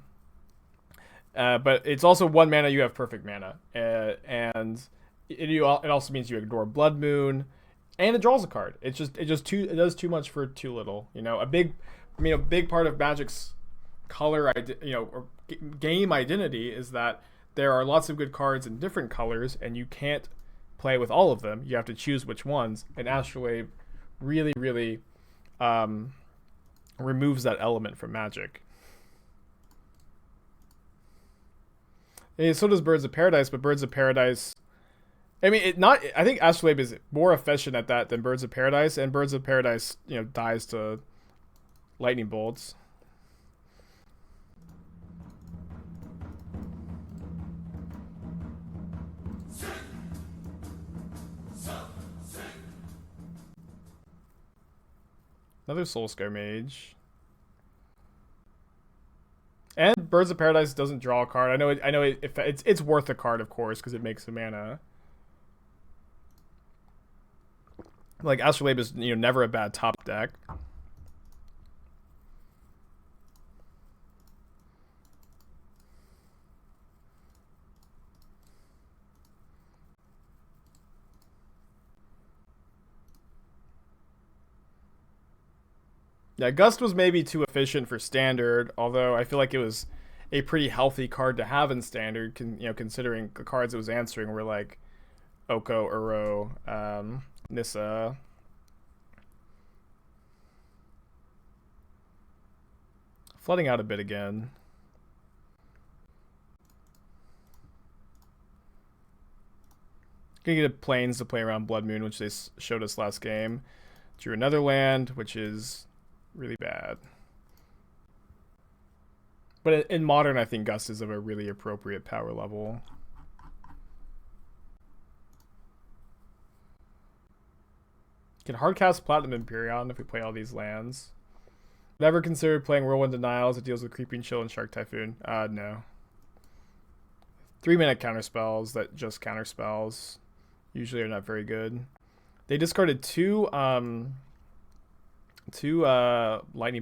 But it's also one mana you have perfect mana. And it also means you ignore Blood Moon. And it draws a card. It does too much for too little. A big part of Magic's color or game identity is that there are lots of good cards in different colors, and you can't play with all of them. You have to choose which ones. And Astrolabe really, really removes that element from Magic. And so does Birds of Paradise, but Birds of Paradise... I think Astrolabe is more efficient at that than Birds of Paradise, and Birds of Paradise, dies to lightning bolts. Another Soulscar Mage. And Birds of Paradise doesn't draw a card. I know it's worth a card, of course, because it makes a mana. Like, Astrolabe is, never a bad top deck. Yeah, Gust was maybe too efficient for Standard, although I feel like it was a pretty healthy card to have in Standard, considering the cards it was answering were like Oko, Uro, Nissa. Flooding out a bit again. Gonna get Plains to play around Blood Moon, which they showed us last game. Drew another land, which is really bad. But in Modern, I think Gust is of a really appropriate power level. Can hardcast Platinum Emperion if we play all these lands. Never considered playing Whirlwind Denials. It deals with Creeping Chill and Shark Typhoon. No. 3-minute counterspells that just counterspells usually are not very good. They discarded two lightning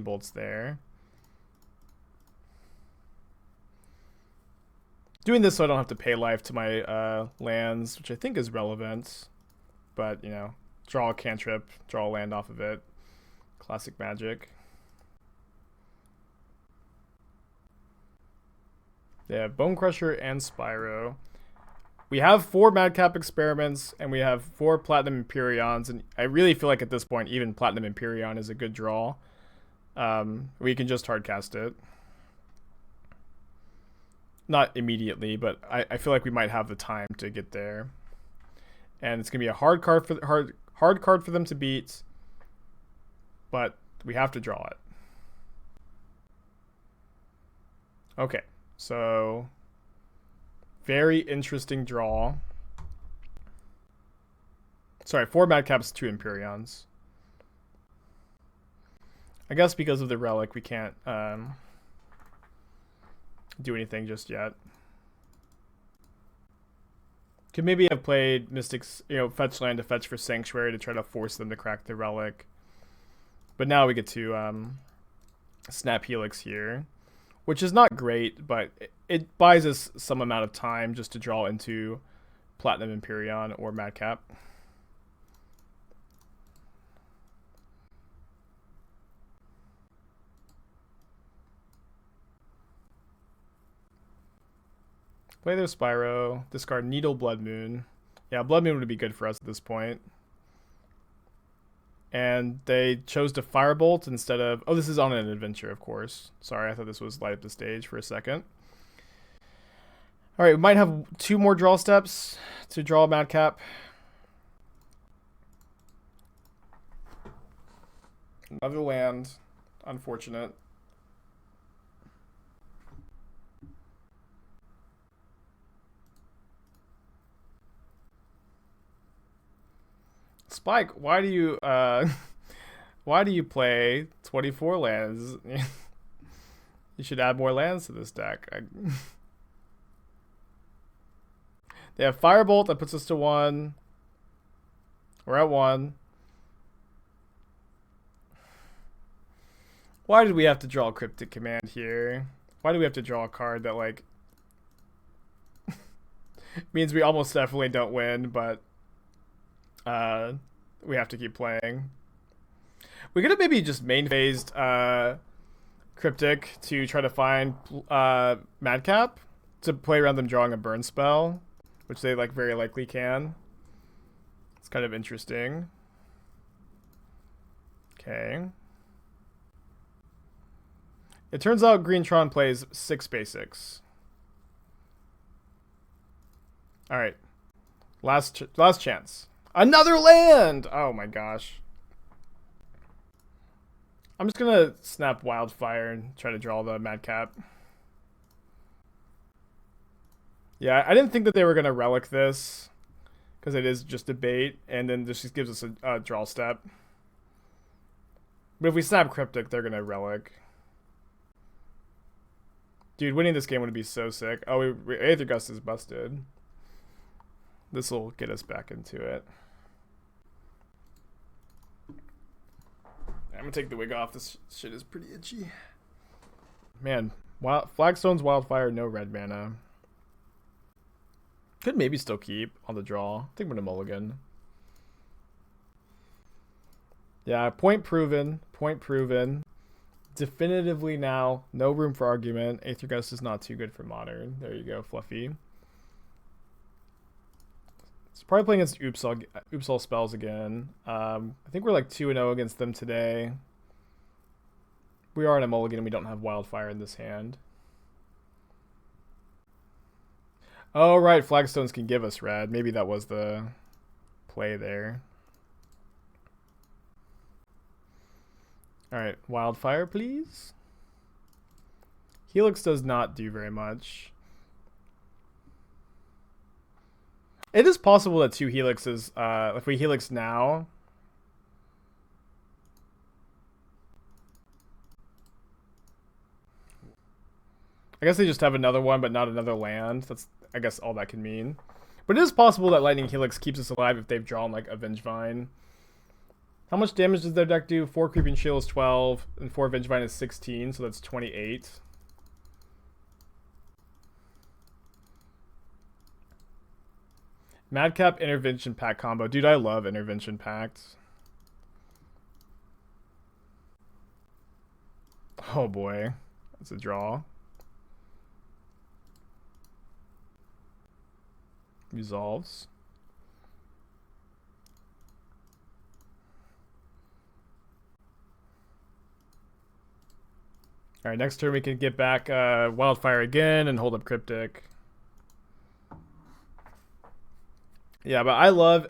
bolts there. Doing this so I don't have to pay life to my lands, which I think is relevant. But, draw a cantrip, draw a land off of it. Classic Magic. They have Bone Crusher and Spyro. We have 4 Madcap Experiments, and we have 4 Platinum Emperions, and I really feel like at this point, even Platinum Emperion is a good draw. We can just hardcast it. Not immediately, but I feel like we might have the time to get there. And it's going to be a hard card for them to beat, but we have to draw it. Okay. So, very interesting draw. Sorry, 4 Madcaps, 2 Emperions. I guess because of the relic, we can't do anything just yet. Could maybe have played Mystics, fetch land to fetch for Sanctuary to try to force them to crack the relic. But now we get to Snap Helix here, which is not great, but it buys us some amount of time just to draw into Platinum Emperion or Madcap. Play their Spyro, discard Needle Blood Moon. Yeah, Blood Moon would be good for us at this point. And they chose to Firebolt instead of... Oh, this is on an adventure, of course. Sorry, I thought this was light up the stage for a second. Alright, we might have 2 more draw steps to draw a Madcap. Another land. Unfortunate. Spike, why do you play 24 lands? You should add more lands to this deck. They have Firebolt that puts us to 1. We're at 1. Why did we have to draw a Cryptic Command here? Why do we have to draw a card that, like, means we almost definitely don't win, but we have to keep playing? We could have maybe just main phased Cryptic to try to find Madcap to play around them drawing a burn spell, which they like very likely can. It's kind of interesting. Okay. It turns out Green Tron plays 6 basics. All right. Last chance. Another land! Oh my gosh. I'm just gonna snap Wildfire and try to draw the Madcap. Yeah, I didn't think that they were gonna relic this, because it is just a bait, and then this just gives us a draw step. But if we snap Cryptic, they're gonna relic. Dude, winning this game would be so sick. Oh, Aether Gust is busted. This will get us back into it. I'm gonna take the wig off. This shit is pretty itchy. Man, Flagstones Wildfire, no red mana. Could maybe still keep on the draw. I think we're gonna mulligan. Yeah, point proven. Point proven. Definitively now, no room for argument. Aether Gust is not too good for Modern. There you go, Fluffy. It's probably playing against Oopsal spells again. I think we're like 2-0 against them today. We are in a mulligan and we don't have Wildfire in this hand. Oh, right. Flagstones can give us red. Maybe that was the play there. Alright, Wildfire, please. Helix does not do very much. It is possible that 2 Helixes, if we Helix now... I guess they just have another one, but not another land. That's, I guess, all that can mean. But it is possible that Lightning Helix keeps us alive if they've drawn, like, a Vengevine. How much damage does their deck do? 4 Creeping Shield is 12, and 4 Vengevine is 16, so that's 28. Madcap Intervention Pact combo. Dude, I love Intervention Pact. Oh boy. That's a draw. Resolves. Alright, next turn we can get back Wildfire again and hold up Cryptic. Yeah, but I love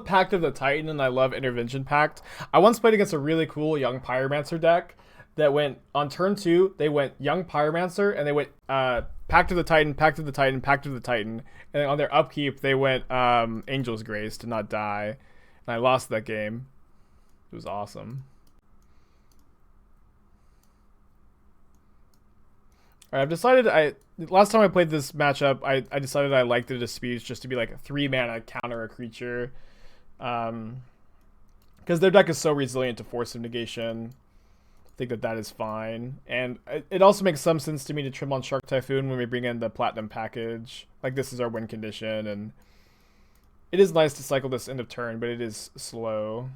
Pact of the Titan and I love Intervention Pact. I once played against a really cool Young Pyromancer deck that went, on turn 2, they went Young Pyromancer and they went Pact of the Titan, Pact of the Titan, Pact of the Titan. And on their upkeep, they went Angel's Grace to not die. And I lost that game. It was awesome. Alright, I've decided last time I played this matchup, I decided I liked the Disputes just to be like a 3 mana counter a creature. Because their deck is so resilient to Force of Negation. think that that is fine. And it also makes some sense to me to trim on Shark Typhoon when we bring in the Platinum package. Like, this is our win condition, and it is nice to cycle this end of turn, but it is slow.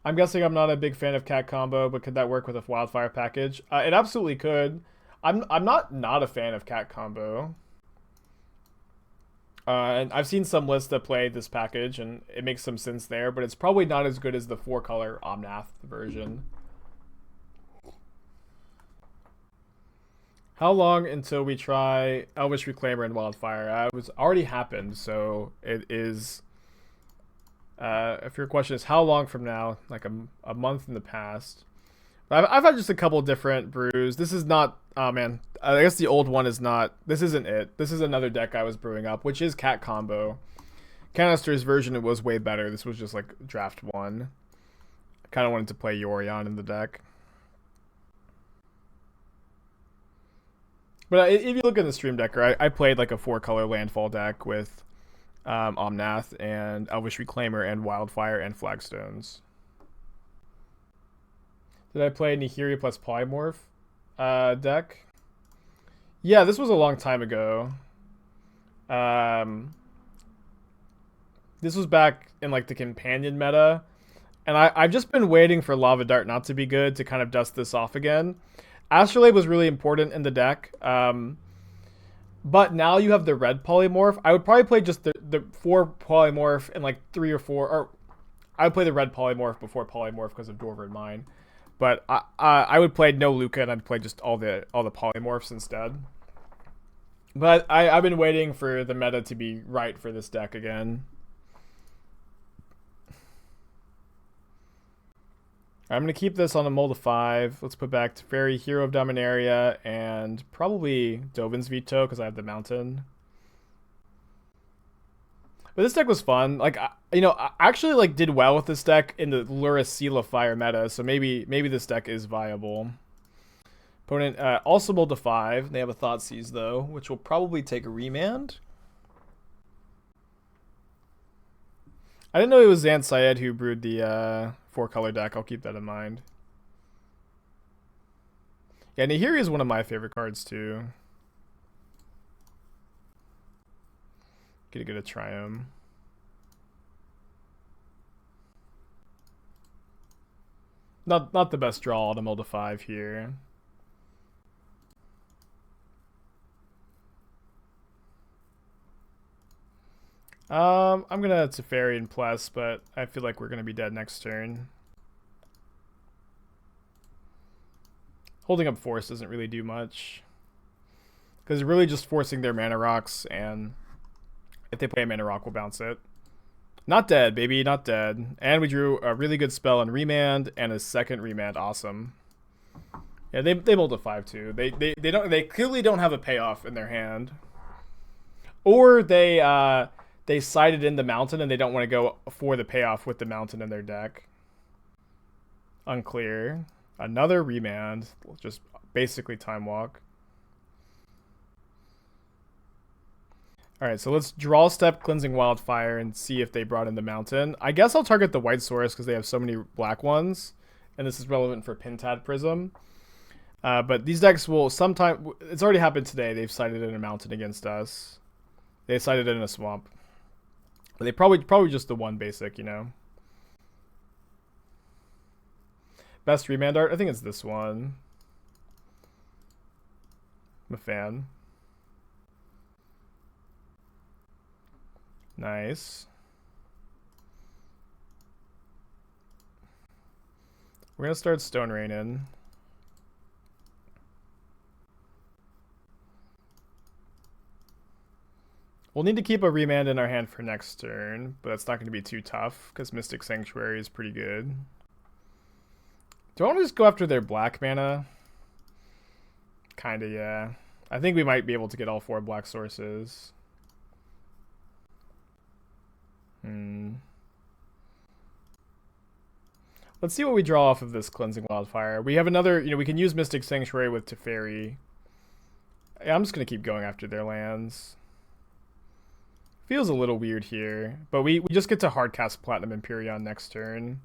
I'm guessing I'm not a big fan of cat combo, but could that work with a wildfire package? It absolutely could. I'm not a fan of cat combo. And I've seen some lists that play this package, and it makes some sense there, but it's probably not as good as the 4-color Omnath version. How long until we try Elvish Reclaimer and Wildfire? It was already happened, so it is... if your question is how long from now, like a month in the past. I've had just a couple different brews. This is not... Oh, man. I guess the old one is not... This isn't it. This is another deck I was brewing up, which is Cat Combo. Canister's version, it was way better. This was just, like, draft 1. I kind of wanted to play Yorion in the deck. But if you look at the Stream Decker, I played, like, a 4-color landfall deck with Omnath and Elvish Reclaimer and Wildfire and Flagstones. Did I play Nihiri plus Polymorph deck? Yeah, this was a long time ago. This was back in like the companion meta, and I've just been waiting for Lava Dart not to be good to kind of dust this off again. Astrolabe was really important in the deck, but now you have the red polymorph. I would probably play just the 4 polymorph and like 3 or 4, or I would play the red polymorph before polymorph because of Dwarven Mine. But I would play no Luca, and I'd play just all the polymorphs instead. But I've been waiting for the meta to be right for this deck again. I'm going to keep this on a mold of 5. Let's put back Teferi, Hero of Dominaria, and probably Dovin's Veto because I have the Mountain. But this deck was fun. Like, I actually like did well with this deck in the Luris Seal of Fire meta, so maybe this deck is viable. Opponent also mold to 5. They have a Thoughtseize though, which will probably take a Remand. I didn't know it was Zan Syed who brewed the 4-color deck. I'll keep that in mind. Yeah, Nihiri is one of my favorite cards too. Get a Triome. Not the best draw on a mold of 5 here. I'm gonna Teferi and Plus, but I feel like we're gonna be dead next turn. Holding up Force doesn't really do much, because it's really just forcing their mana rocks, and if they play a mana rock, we'll bounce it. Not dead, baby, not dead. And we drew a really good spell on Remand and a second Remand. Awesome. Yeah, they mold a 5 too. They clearly don't have a payoff in their hand, or they sided in the Mountain and they don't want to go for the payoff with the Mountain in their deck. Unclear. Another Remand, just basically Time Walk. Alright, so let's draw step Cleansing Wildfire and see if they brought in the Mountain. I guess I'll target the White Source because they have so many black ones, and this is relevant for Pintad Prism. But these decks will sometime... It's already happened today. They've sided in a Mountain against us. They sided in a Swamp. But they probably just the one basic, you know. Best Remand art? I think it's this one. I'm a fan. Nice. We're going to start Stone Raining. We'll need to keep a Remand in our hand for next turn, but that's not going to be too tough because Mystic Sanctuary is pretty good. Do I want to just go after their black mana? Kinda, yeah. I think we might be able to get all 4 black sources. Let's see what we draw off of this Cleansing Wildfire. We have another, we can use Mystic Sanctuary with Teferi. Yeah, I'm just going to keep going after their lands. Feels a little weird here, but we just get to hardcast Platinum Emperion next turn.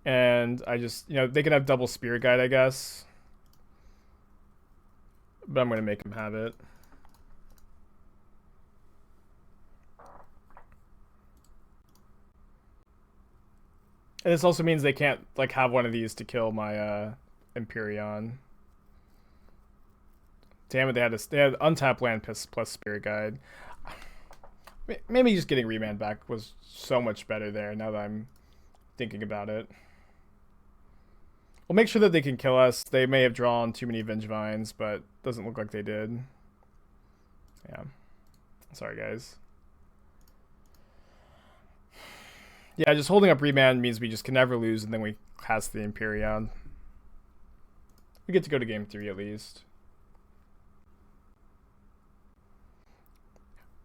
And I just, they can have double Spirit Guide, I guess. But I'm going to make him have it. And this also means they can't like have one of these to kill my Emperion. Damn it, they had untap land plus Spirit Guide. Maybe just getting Remand back was so much better there now that I'm thinking about it. We'll make sure that they can kill us. They may have drawn too many Vengevines, but doesn't look like they did. Yeah. Sorry, guys. Yeah, just holding up Remand means we just can never lose, and then we cast the Emperion. We get to go to game 3 at least.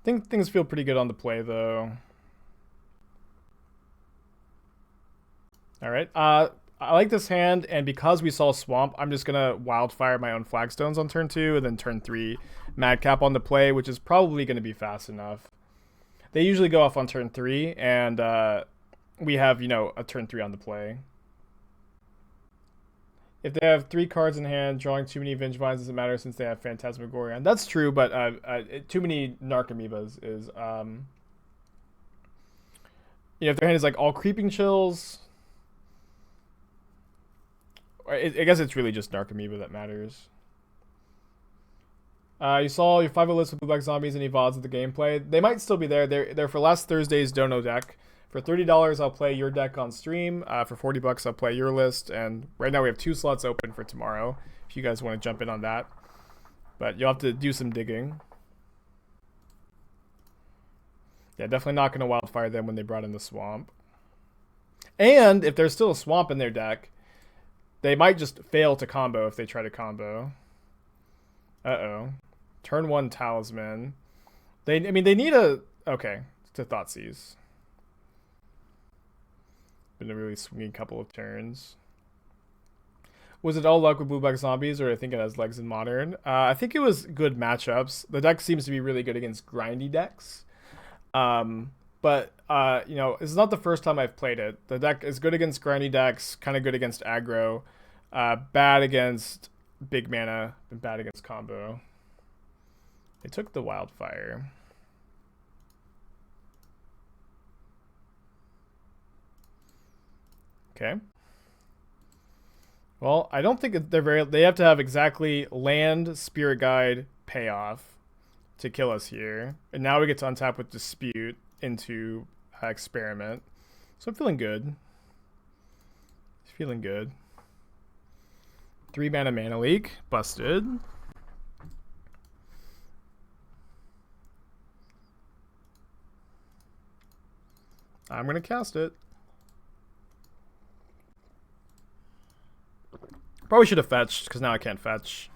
I think things feel pretty good on the play, though. Alright, I like this hand, and because we saw Swamp, I'm just going to Wildfire my own Flagstones on turn 2, and then turn 3 Madcap on the play, which is probably going to be fast enough. They usually go off on turn 3, and we have, a turn 3 on the play. If they have 3 cards in hand, drawing too many Vengevines doesn't matter since they have Phantasmagorion. That's true, but too many Narcomoebas is... if their hand is like all Creeping Chills... I guess it's really just Narcomoeba that matters. You saw your 5 list with Blue Black Zombies and Evods of the gameplay. They might still be there. They're for last Thursday's Dono deck. For $30, I'll play your deck on stream. For $40, I'll play your list. And right now we have 2 slots open for tomorrow, if you guys want to jump in on that. But you'll have to do some digging. Yeah, definitely not going to Wildfire them when they brought in the Swamp. And if there's still a Swamp in their deck, they might just fail to combo if they try to combo. Uh-oh. Turn 1 Talisman. They need a... Okay, to Thoughtseize. Been a really swinging couple of turns. Was it all luck with Blue Black Zombies, or I think it has legs in Modern? I think it was good matchups. The deck seems to be really good against grindy decks. But it's not the first time I've played it. The deck is good against grindy decks, kind of good against aggro, bad against big mana, and bad against combo. They took the Wildfire. Okay. Well, I don't think they're they have to have exactly land, Spirit Guide, payoff to kill us here. And now we get to untap with Dispute into Experiment. So I'm feeling good. Feeling good. 3 mana leak. Busted. I'm going to cast it. Probably should have fetched, because now I can't fetch.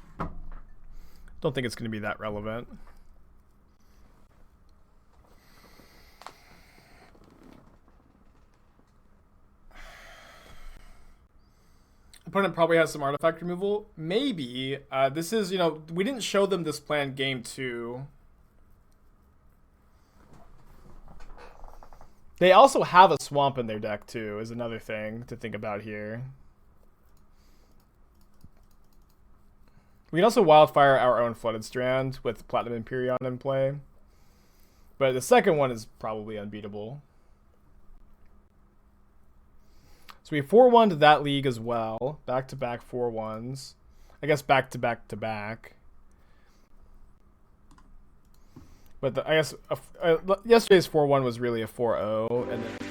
Don't think it's going to be that relevant. Opponent probably has some artifact removal. Maybe. This is, we didn't show them this plan game 2. They also have a Swamp in their deck, too, is another thing to think about here. We can also Wildfire our own Flooded Strand with Platinum Emperion in play. But the second one is probably unbeatable. So we 4-1'd that league as well. Back-to-back 4-1s. I guess back-to-back-to-back. But I guess yesterday's 4-1 was really a 4-0. And then